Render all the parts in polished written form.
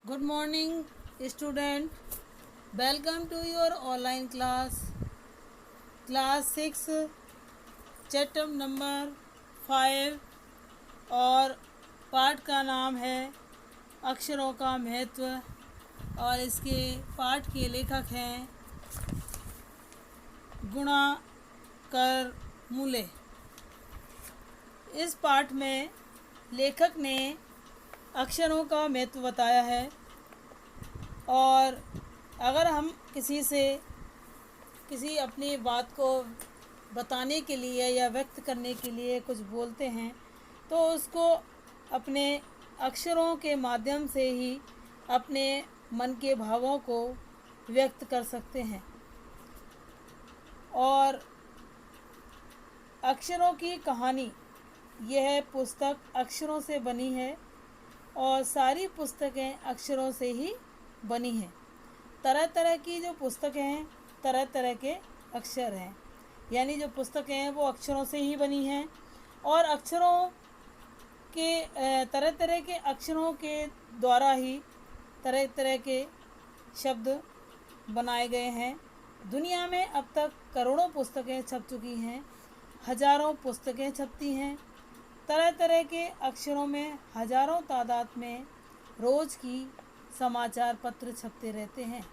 Good morning, student. Welcome to your online class 6, chapter number 5 और पाठ का नाम है अक्षरों का महत्व और इसके पाठ के लेखक हैं गुणाकर मूले। इस पाठ में लेखक ने अक्षरों का महत्व बताया है और अगर हम किसी अपनी बात को बताने के लिए या व्यक्त करने के लिए कुछ बोलते हैं तो उसको अपने अक्षरों के माध्यम से ही अपने मन के भावों को व्यक्त कर सकते हैं। और अक्षरों की कहानी, यह पुस्तक अक्षरों से बनी है और सारी पुस्तकें अक्षरों से ही बनी हैं। तरह तरह की जो पुस्तकें हैं, तरह तरह के अक्षर हैं, यानी जो पुस्तकें हैं वो अक्षरों से ही बनी हैं और अक्षरों के तरह तरह के अक्षरों के द्वारा ही तरह तरह के शब्द बनाए गए हैं। दुनिया में अब तक करोड़ों पुस्तकें छप चुकी हैं, हजारों पुस्तकें छपती हैं। तरह तरह के अक्षरों में हजारों तादाद में रोज़ की समाचार पत्र छपते रहते हैं।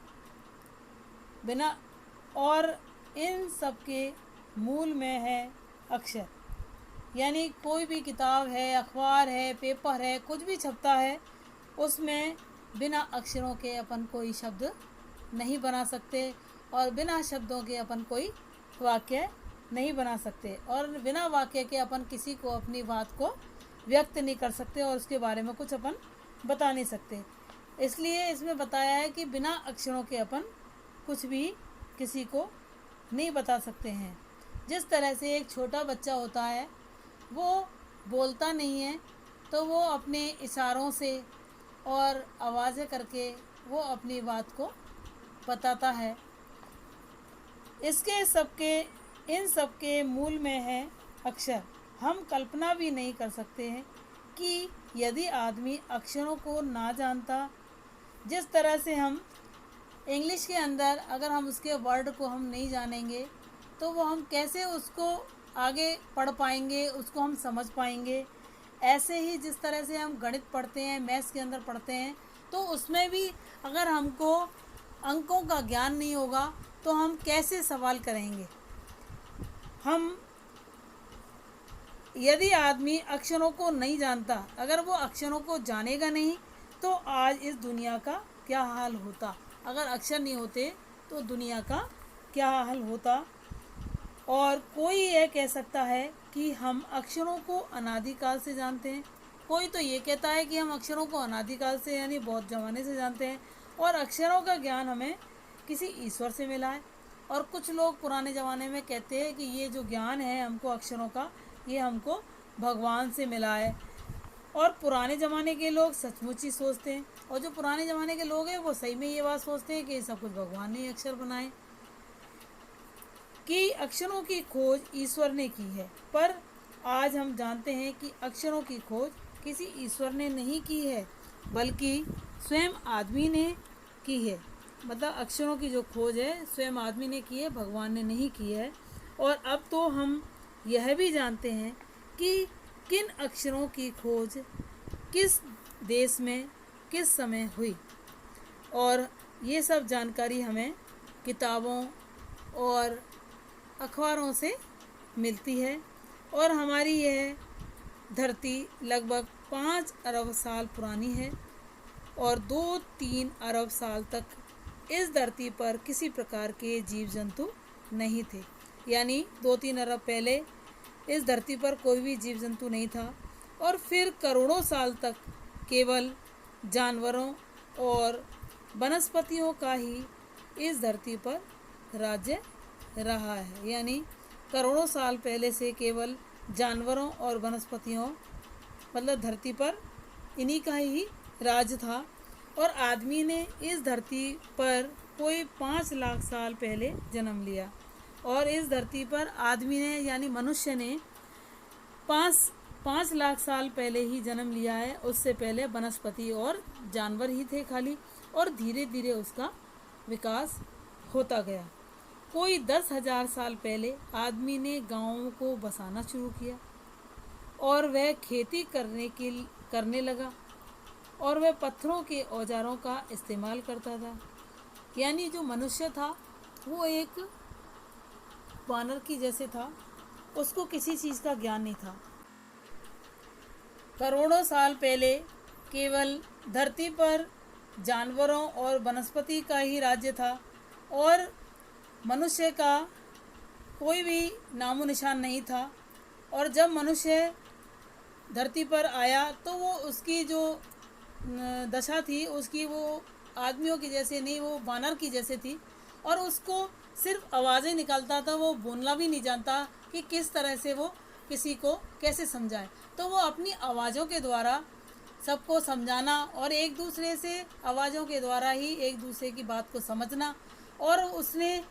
और इन सब के मूल में है अक्षर, यानी कोई भी किताब है, अखबार है, पेपर है, कुछ भी छपता है उसमें बिना अक्षरों के अपन कोई शब्द नहीं बना सकते और बिना शब्दों के अपन कोई वाक्य नहीं बना सकते और बिना वाक्य के अपन किसी को अपनी बात को व्यक्त नहीं कर सकते और उसके बारे में कुछ अपन बता नहीं सकते। इसलिए इसमें बताया है कि बिना अक्षरों के अपन कुछ भी किसी को नहीं बता सकते हैं। जिस तरह से एक छोटा बच्चा होता है वो बोलता नहीं है तो वो अपने इशारों से और आवाज़ें करके वो अपनी बात को बताता है। इन सब के मूल में है अक्षर। हम कल्पना भी नहीं कर सकते हैं कि यदि आदमी अक्षरों को ना जानता, जिस तरह से हम इंग्लिश के अंदर अगर हम उसके वर्ड को हम नहीं जानेंगे तो वो हम कैसे उसको आगे पढ़ पाएंगे, उसको हम समझ पाएंगे। ऐसे ही जिस तरह से हम गणित पढ़ते हैं, मैथ्स के अंदर पढ़ते हैं, तो उसमें भी अगर हमको अंकों का ज्ञान नहीं होगा तो हम कैसे सवाल करेंगे। यदि आदमी अक्षरों को नहीं जानता, अगर वो अक्षरों को जानेगा नहीं तो आज इस दुनिया का क्या हाल होता। अगर अक्षर नहीं होते तो दुनिया का क्या हाल होता। और कोई यह कह सकता है कि हम अक्षरों को अनादिकाल से जानते हैं, कोई तो ये कहता है कि हम अक्षरों को अनादिकाल से यानी बहुत ज़माने से जानते हैं और अक्षरों का ज्ञान हमें किसी ईश्वर से मिला है। और कुछ लोग पुराने ज़माने में कहते हैं कि ये जो ज्ञान है हमको अक्षरों का, ये हमको भगवान से मिला है। और पुराने ज़माने के लोग सचमुच ही सोचते हैं और जो पुराने ज़माने के लोग हैं वो सही में ये बात सोचते हैं कि सब कुछ भगवान ने अक्षर बनाए, कि अक्षरों की खोज ईश्वर ने की है। पर आज हम जानते हैं कि अक्षरों की खोज किसी ईश्वर ने नहीं की है बल्कि स्वयं आदमी ने की है। मतलब अक्षरों की जो खोज है स्वयं आदमी ने की है, भगवान ने नहीं की है। और अब तो हम यह भी जानते हैं कि किन अक्षरों की खोज किस देश में किस समय हुई और ये सब जानकारी हमें किताबों और अखबारों से मिलती है। और हमारी यह धरती लगभग 5 अरब साल पुरानी है और 2-3 अरब साल तक इस धरती पर किसी प्रकार के जीव जंतु नहीं थे, यानी 2-3 अरब पहले इस धरती पर कोई भी जीव जंतु नहीं था। और फिर करोड़ों साल तक केवल जानवरों और वनस्पतियों का ही इस धरती पर राज्य रहा है, यानी करोड़ों साल पहले से केवल जानवरों और वनस्पतियों मतलब धरती पर इन्हीं का ही राज था। और आदमी ने इस धरती पर कोई 5 लाख साल पहले जन्म लिया और इस धरती पर आदमी ने यानी मनुष्य ने 5 लाख साल पहले ही जन्म लिया है। उससे पहले वनस्पति और जानवर ही थे खाली, और धीरे धीरे उसका विकास होता गया। कोई 10,000 साल पहले आदमी ने गांवों को बसाना शुरू किया और वह खेती करने लगा, और वह पत्थरों के औजारों का इस्तेमाल करता था। यानी जो मनुष्य था वो एक वानर की जैसे था, उसको किसी चीज़ का ज्ञान नहीं था। करोड़ों साल पहले केवल धरती पर जानवरों और वनस्पति का ही राज्य था, और मनुष्य का कोई भी नामो निशान नहीं था। और जब मनुष्य धरती पर आया तो वो उसकी जो दशा थी उसकी वो आदमियों की जैसे नहीं, वो वानर की जैसे थी, और उसको सिर्फ आवाज़ें निकालता था। वो बोलना भी नहीं जानता कि किस तरह से वो किसी को कैसे समझाए। तो वो अपनी आवाज़ों के द्वारा सबको समझाना और एक दूसरे से आवाज़ों के द्वारा ही एक दूसरे की बात को समझना। और उसने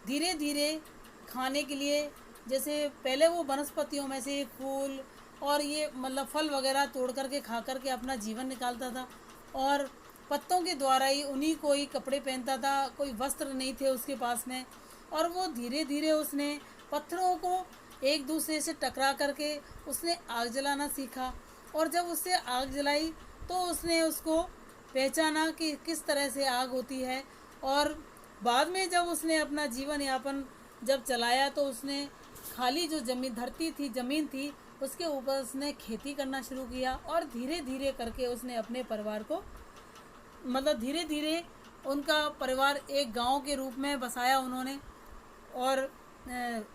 धीरे धीरे खाने के लिए, जैसे पहले वो वनस्पतियों में से फूल और ये मतलब फल वगैरह तोड़ करके खा करके अपना जीवन निकालता था, और पत्तों के द्वारा ही उन्हीं को ही कपड़े पहनता था, कोई वस्त्र नहीं थे उसके पास में। और वो धीरे धीरे उसने पत्थरों को एक दूसरे से टकरा करके उसने आग जलाना सीखा, और जब उससे आग जलाई तो उसने उसको पहचाना कि किस तरह से आग होती है। और बाद में जब उसने अपना जीवन यापन जब चलाया तो उसने खाली जो ज़मीन थी उसके ऊपर उसने खेती करना शुरू किया, और धीरे धीरे करके उसने अपने परिवार को मतलब धीरे धीरे उनका परिवार एक गांव के रूप में बसाया उन्होंने। और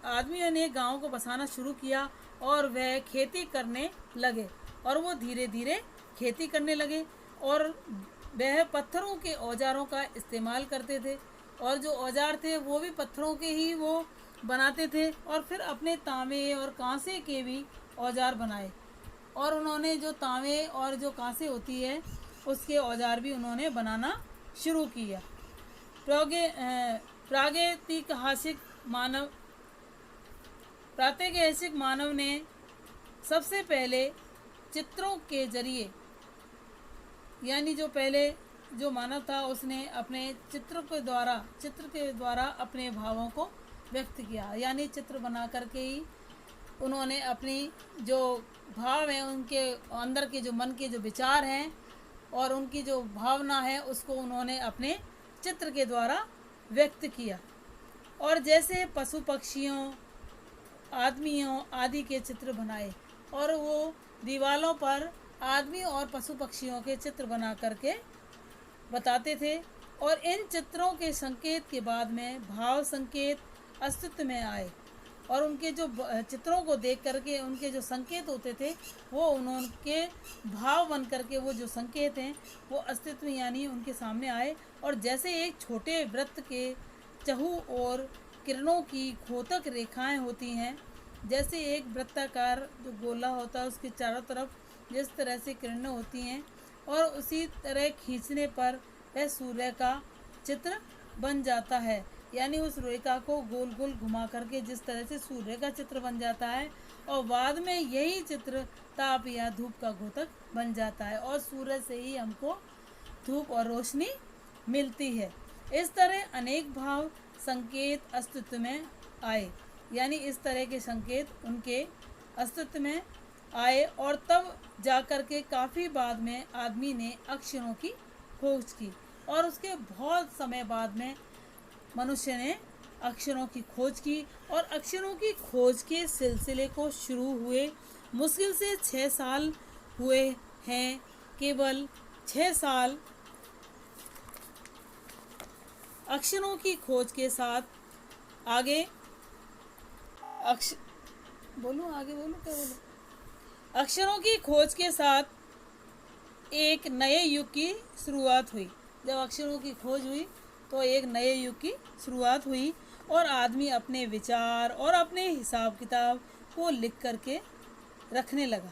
आदमियों ने गांव को बसाना शुरू किया और वह खेती करने लगे, और वो धीरे धीरे खेती करने लगे, और वह पत्थरों के औजारों का इस्तेमाल करते थे, और जो औजार थे वो भी पत्थरों के ही वो बनाते थे। और फिर अपने तांबे और कांसे के भी औजार बनाए, और उन्होंने जो तांबे और जो कांसे होती है उसके औजार भी उन्होंने बनाना शुरू किया। प्रागैतिहासिक मानव ने सबसे पहले चित्रों के जरिए, यानी जो पहले जो मानव था उसने अपने चित्र के द्वारा अपने भावों को व्यक्त किया। यानी चित्र बना करके ही उन्होंने अपनी जो भाव हैं, उनके अंदर के जो मन के जो विचार हैं और उनकी जो भावना है उसको उन्होंने अपने चित्र के द्वारा व्यक्त किया। और जैसे पशु पक्षियों, आदमियों आदि के चित्र बनाए, और वो दीवारों पर आदमी और पशु पक्षियों के चित्र बना करके बताते थे। और इन चित्रों के संकेत के बाद में भाव संकेत अस्तित्व में आए, और उनके जो चित्रों को देख करके उनके जो संकेत होते थे वो उनके भाव बन करके वो जो संकेत हैं वो अस्तित्व यानी उनके सामने आए। और जैसे एक छोटे वृत्त के चहु और किरणों की खोतक रेखाएं होती हैं, जैसे एक वृत्ताकार जो गोला होता है उसके चारों तरफ जिस तरह से किरणें होती हैं, और उसी तरह खींचने पर वह सूर्य का चित्र बन जाता है। यानी उस रेखा को गोल गोल घुमा करके जिस तरह से सूर्य का चित्र बन जाता है, और बाद में यही चित्र ताप या धूप का घोतक बन जाता है, और सूरज से ही हमको धूप और रोशनी मिलती है। इस तरह अनेक भाव संकेत अस्तित्व में आए, यानी इस तरह के संकेत उनके अस्तित्व में आए, और तब जाकर के काफ़ी बाद में आदमी ने अक्षरों की खोज की, और उसके बहुत समय बाद में मनुष्य ने अक्षरों की खोज की। और अक्षरों की खोज के सिलसिले को शुरू हुए मुश्किल से 6 साल हुए हैं, केवल 6 साल अक्षरों की खोज के साथ आगे अक्षरों की खोज के साथ एक नए युग की शुरुआत हुई। जब अक्षरों की खोज हुई तो एक नए युग की शुरुआत हुई, और आदमी अपने विचार और अपने हिसाब किताब को लिख करके रखने लगा।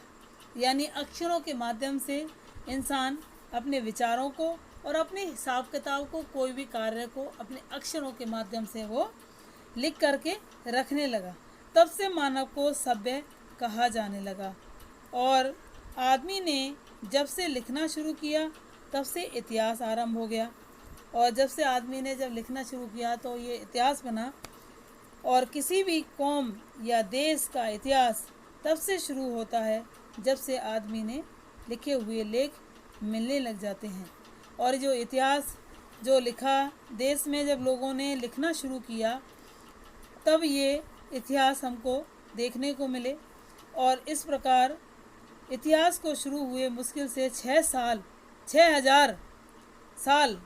यानी अक्षरों के माध्यम से इंसान अपने विचारों को और अपने हिसाब किताब को, कोई भी कार्य को अपने अक्षरों के माध्यम से वो लिख करके रखने लगा। तब से मानव को सभ्य कहा जाने लगा। और आदमी ने जब से लिखना शुरू किया तब से इतिहास आरंभ हो गया। और जब से आदमी ने जब लिखना शुरू किया तो ये इतिहास बना। और किसी भी कौम या देश का इतिहास तब से शुरू होता है जब से आदमी ने लिखे हुए लेख मिलने लग जाते हैं। और जो इतिहास जो लिखा, देश में जब लोगों ने लिखना शुरू किया तब ये इतिहास हमको देखने को मिले। और इस प्रकार इतिहास को शुरू हुए मुश्किल से 6,000 साल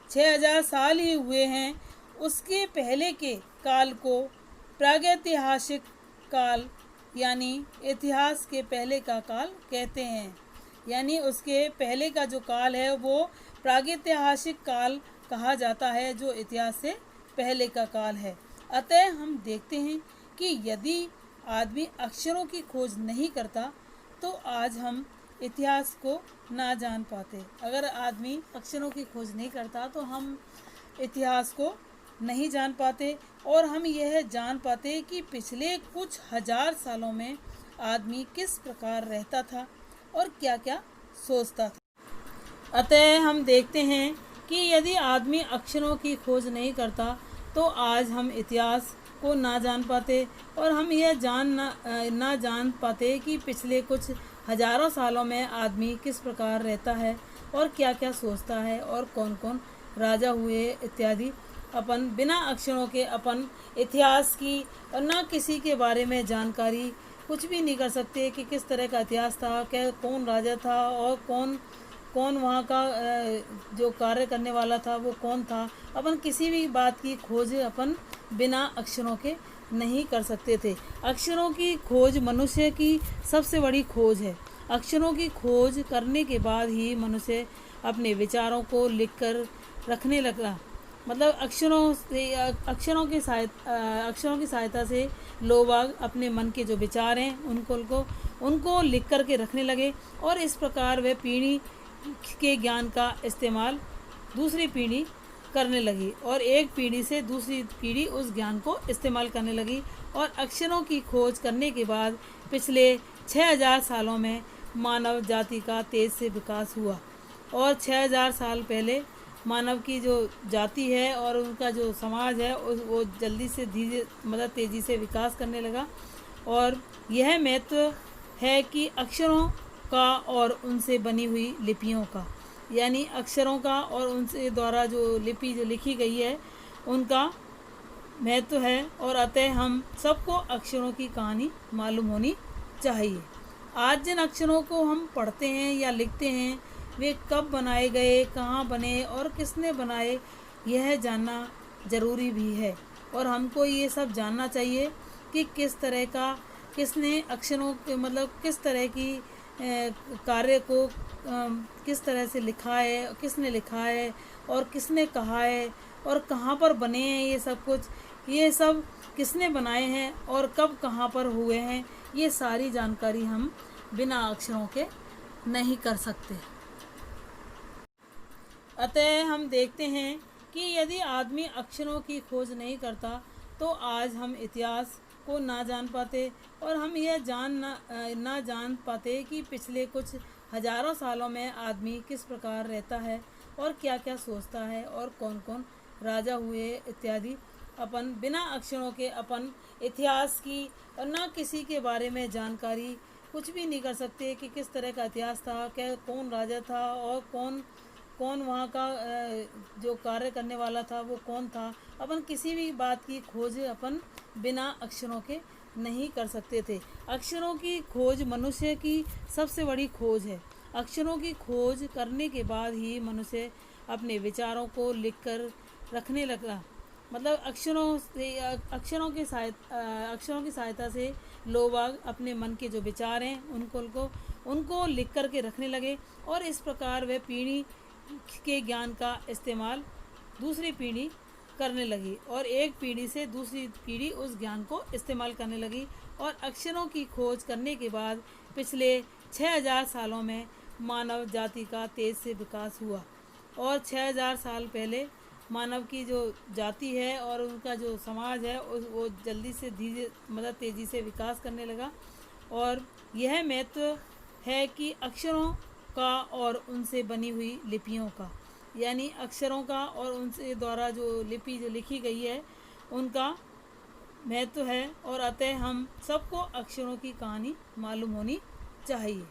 6,000 साल ही हुए हैं। उसके पहले के काल को प्रागैतिहासिक काल यानी इतिहास के पहले का काल कहते हैं। यानी उसके पहले का जो काल है वो प्रागैतिहासिक काल कहा जाता है, जो इतिहास से पहले का काल है। अतः हम देखते हैं कि यदि आदमी अक्षरों की खोज नहीं करता तो आज हम इतिहास को ना जान पाते। अगर आदमी अक्षरों की खोज नहीं करता तो हम इतिहास को नहीं जान पाते और हम यह जान पाते कि पिछले कुछ हजार सालों में आदमी किस प्रकार रहता था और क्या क्या सोचता था। अतः हम देखते हैं कि यदि आदमी अक्षरों की खोज नहीं करता तो आज हम इतिहास को ना जान पाते और हम यह ना जान पाते कि पिछले कुछ हजारों सालों में आदमी किस प्रकार रहता है और क्या क्या सोचता है और कौन कौन राजा हुए इत्यादि। अपन बिना अक्षरों के अपन इतिहास की और ना किसी के बारे में जानकारी कुछ भी नहीं कर सकते कि किस तरह का इतिहास था, क्या कौन राजा था और कौन वहाँ का जो कार्य करने वाला था वो कौन था। अपन किसी भी बात की खोज अपन बिना अक्षरों के नहीं कर सकते थे। अक्षरों की खोज मनुष्य की सबसे बड़ी खोज है। अक्षरों की खोज करने के बाद ही मनुष्य अपने विचारों को लिखकर रखने लगा। मतलब अक्षरों की सहायता से लोग अपने मन के जो विचार हैं उनको लिख कर के रखने लगे और इस प्रकार वे पीढ़ी के ज्ञान का इस्तेमाल दूसरी पीढ़ी करने लगी और एक पीढ़ी से दूसरी पीढ़ी उस ज्ञान को इस्तेमाल करने लगी। और अक्षरों की खोज करने के बाद पिछले 6,000 सालों में मानव जाति का तेज से विकास हुआ। और 6,000 साल पहले मानव की जो जाति है और उनका जो समाज है वो जल्दी से तेज़ी से विकास करने लगा। और यह महत्व है कि अक्षरों का और उनसे बनी हुई लिपियों का, यानी अक्षरों का और उनसे द्वारा जो लिपि जो लिखी गई है उनका महत्व है। और अतः हम सबको अक्षरों की कहानी मालूम होनी चाहिए। आज जिन अक्षरों को हम पढ़ते हैं या लिखते हैं वे कब बनाए गए, कहाँ बने और किसने बनाए, यह जानना ज़रूरी भी है। और हमको ये सब जानना चाहिए कि किस तरह का किसने अक्षरों के किस तरह की कार्य को किस तरह से लिखा है, किसने लिखा है और किसने कहा है और कहाँ पर बने हैं। ये सब किसने बनाए हैं और कब कहाँ पर हुए हैं, ये सारी जानकारी हम बिना अक्षरों के नहीं कर सकते। अतः हम देखते हैं कि यदि आदमी अक्षरों की खोज नहीं करता तो आज हम इतिहास को ना जान पाते और हम यह ना जान पाते कि पिछले कुछ हजारों सालों में आदमी किस प्रकार रहता है और क्या क्या सोचता है और कौन कौन राजा हुए इत्यादि। अपन बिना अक्षरों के अपन इतिहास की और ना किसी के बारे में जानकारी कुछ भी नहीं कर सकते कि किस तरह का इतिहास था, क्या कौन राजा था और कौन वहाँ का जो कार्य करने वाला था वो कौन था। अपन किसी भी बात की खोज अपन बिना अक्षरों के नहीं कर सकते थे। अक्षरों की खोज मनुष्य की सबसे बड़ी खोज है। अक्षरों की खोज करने के बाद ही मनुष्य अपने विचारों को लिखकर रखने लगा। मतलब अक्षरों की सहायता से लोग अपने मन के जो विचार हैं उनको लिख कर के रखने लगे और इस प्रकार वे पीढ़ी के ज्ञान का इस्तेमाल दूसरी पीढ़ी करने लगी और एक पीढ़ी से दूसरी पीढ़ी उस ज्ञान को इस्तेमाल करने लगी। और अक्षरों की खोज करने के बाद पिछले 6,000 सालों में मानव जाति का तेज से विकास हुआ। और 6,000 साल पहले मानव की जो जाति है और उनका जो समाज है वो जल्दी से तेज़ी से विकास करने लगा। और यह महत्व है कि अक्षरों का और उनसे बनी हुई लिपियों का, यानी अक्षरों का और उनसे द्वारा जो लिपि जो लिखी गई है उनका महत्व है। और अतः हम सबको अक्षरों की कहानी मालूम होनी चाहिए।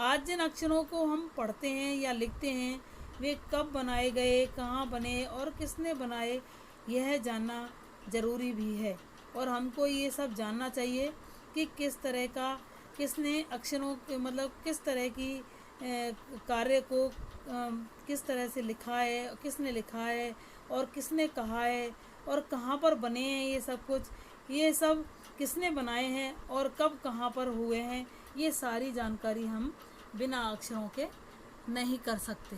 आज जिन अक्षरों को हम पढ़ते हैं या लिखते हैं वे कब बनाए गए, कहाँ बने और किसने बनाए, यह जानना ज़रूरी भी है। और हमको ये सब जानना चाहिए कि किस तरह का किसने अक्षरों के मतलब किस तरह की कार्य को किस तरह से लिखा है, किसने लिखा है और किसने कहा है और कहाँ पर बने हैं ये सब किसने बनाए हैं और कब कहाँ पर हुए हैं, ये सारी जानकारी हम बिना अक्षरों के नहीं कर सकते।